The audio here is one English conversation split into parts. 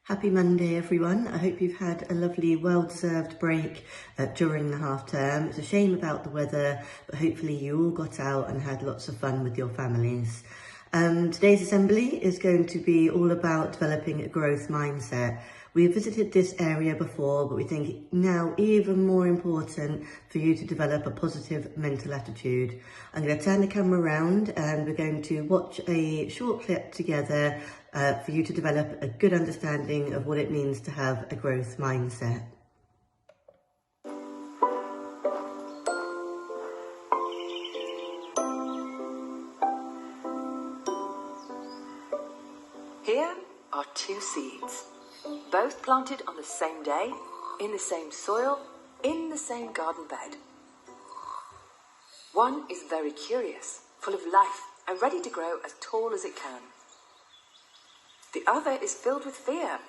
Happy Monday, everyone. I hope you've had a lovely, well-deserved break during the half term. It's a shame about the weather, but hopefully you all got out and had lots of fun with your families. Today's assembly is going to be all about developing a growth mindset. We've visited this area before, but we think now even more important for you to develop a positive mental attitude. I'm going to turn the camera around and we're going to watch a short clip together for you to develop a good understanding of what it means to have a growth mindset. Here are two seeds, both planted on the same day, in the same soil, in the same garden bed. One is very curious, full of life, and ready to grow as tall as it can. The other is filled with fear.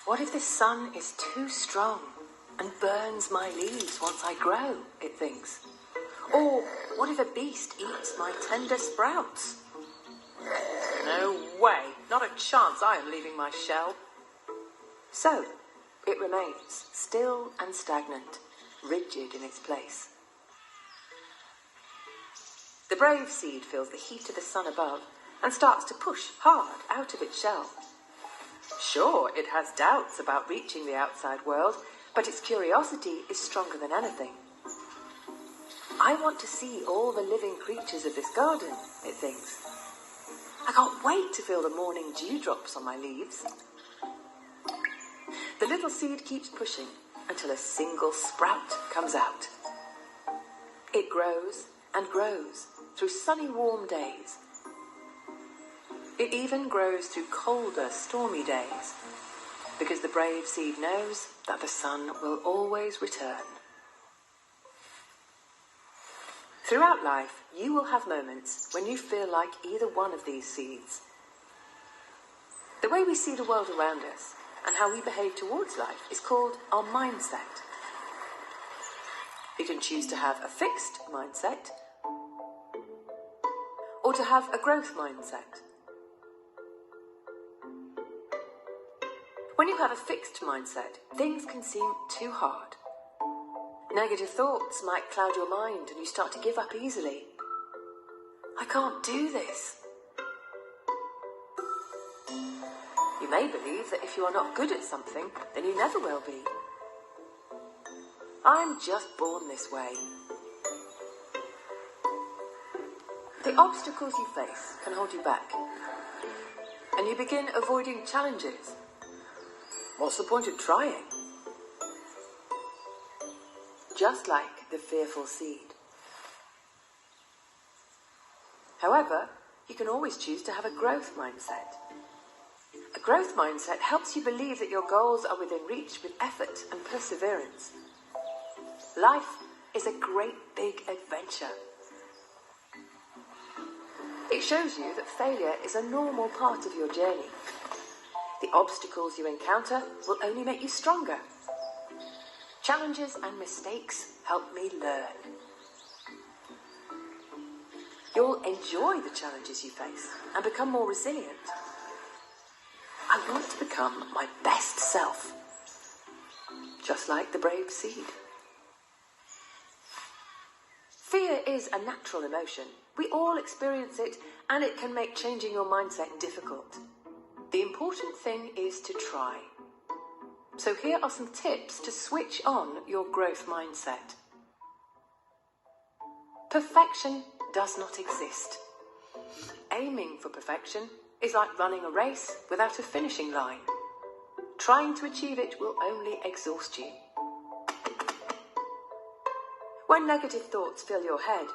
What if the sun is too strong and burns my leaves once I grow, it thinks. Or what if a beast eats my tender sprouts? No way, not a chance I am leaving my shell. So, it remains still and stagnant, rigid in its place. The brave seed feels the heat of the sun above and starts to push hard out of its shell. Sure, it has doubts about reaching the outside world, but its curiosity is stronger than anything. I want to see all the living creatures of this garden, it thinks. I can't wait to feel the morning dewdrops on my leaves. The little seed keeps pushing until a single sprout comes out. It grows and grows through sunny, warm days. It even grows through colder, stormy days, because the brave seed knows that the sun will always return. Throughout life, you will have moments when you feel like either one of these seeds. The way we see the world around us and how we behave towards life is called our mindset. You can choose to have a fixed mindset or to have a growth mindset. When you have a fixed mindset, things can seem too hard. Negative thoughts might cloud your mind and you start to give up easily. I can't do this. You may believe that if you are not good at something, then you never will be. I'm just born this way. The obstacles you face can hold you back, and you begin avoiding challenges. What's the point of trying? Just like the fearful seed. However, you can always choose to have a growth mindset. A growth mindset helps you believe that your goals are within reach with effort and perseverance. Life is a great big adventure. It shows you that failure is a normal part of your journey. The obstacles you encounter will only make you stronger. Challenges and mistakes help me learn. You'll enjoy the challenges you face and become more resilient. I want to become my best self, just like the brave seed. Fear is a natural emotion. We all experience it, and it can make changing your mindset difficult. The important thing is to try. So here are some tips to switch on your growth mindset. Perfection does not exist. Aiming for perfection is like running a race without a finishing line. Trying to achieve it will only exhaust you. When negative thoughts fill your head,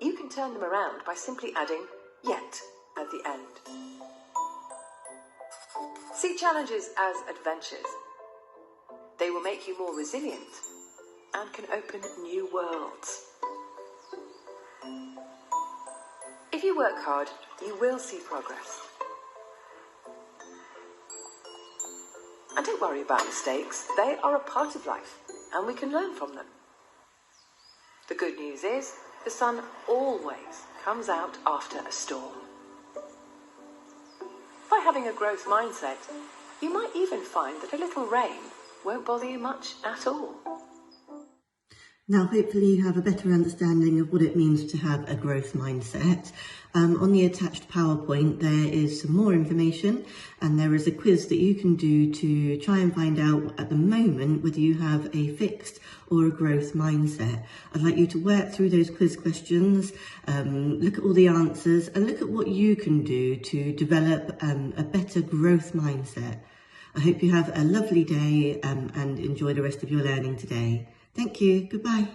you can turn them around by simply adding "yet" at the end. See challenges as adventures. They will make you more resilient and can open new worlds. If you work hard, you will see progress. And don't worry about mistakes. They are a part of life, and we can learn from them. The good news is, the sun always comes out after a storm. If I having a growth mindset, you might even find that a little rain won't bother you much at all. Now, hopefully you have a better understanding of what it means to have a growth mindset. On the attached PowerPoint, there is some more information, and there is a quiz that you can do to try and find out at the moment whether you have a fixed or a growth mindset. I'd like you to work through those quiz questions, look at all the answers, and look at what you can do to develop a better growth mindset. I hope you have a lovely day and enjoy the rest of your learning today. Thank you. Goodbye.